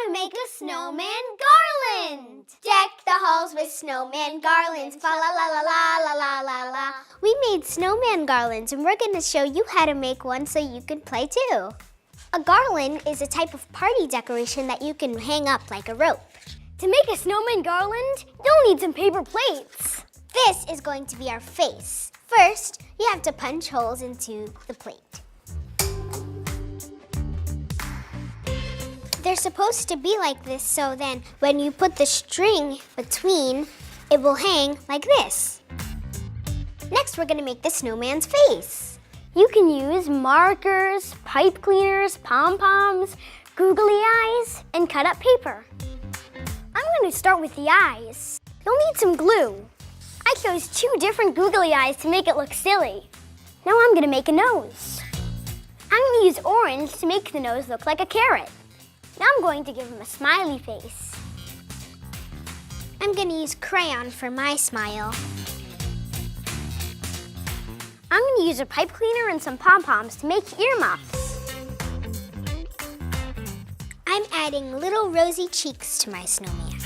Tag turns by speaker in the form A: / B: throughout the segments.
A: to make a snowman garland. Deck the halls with snowman garlands. Fa la la la la la la la la. We made snowman garlands and we're going to show you how to make one so you can play too. A garland is a type of party decoration that you can hang up like a rope.
B: To make a snowman garland, you'll need some paper plates.
A: This is going to be our face. First, you have to punch holes into the plate. They're supposed to be like this, so then when you put the string between, it will hang like this. Next, we're gonna make the snowman's face.
B: You can use markers, pipe cleaners, pom-poms, googly eyes, and cut up paper. I'm gonna start with the eyes. You'll need some glue. I chose 2 different googly eyes to make it look silly. Now I'm gonna make a nose. I'm gonna use orange to make the nose look like a carrot. Now I'm going to give him a smiley face.
A: I'm gonna use crayon for my smile.
B: I'm gonna use a pipe cleaner and some pom-poms to make earmuffs.
A: I'm adding little rosy cheeks to my snowman.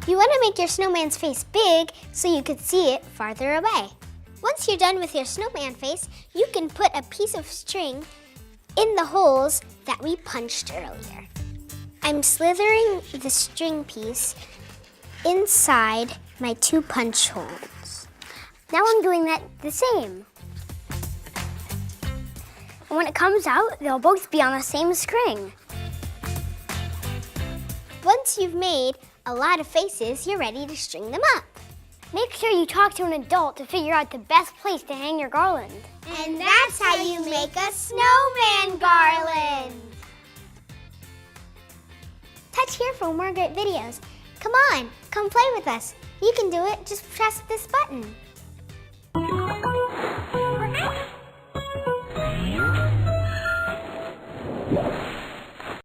A: You wanna make your snowman's face big so you can see it farther away. Once you're done with your snowman face, you can put a piece of string in the holes that we punched earlier. I'm slithering the string piece inside my 2 punch holes.
B: Now I'm doing that the same. And when it comes out, they'll both be on the same string.
A: Once you've made a lot of faces, you're ready to string them up.
B: Make sure you talk to an adult to figure out the best place to hang your garland.
A: And that's how you make a snowman garland. Touch here for more great videos. Come on, come play with us. You can do it, just press this button.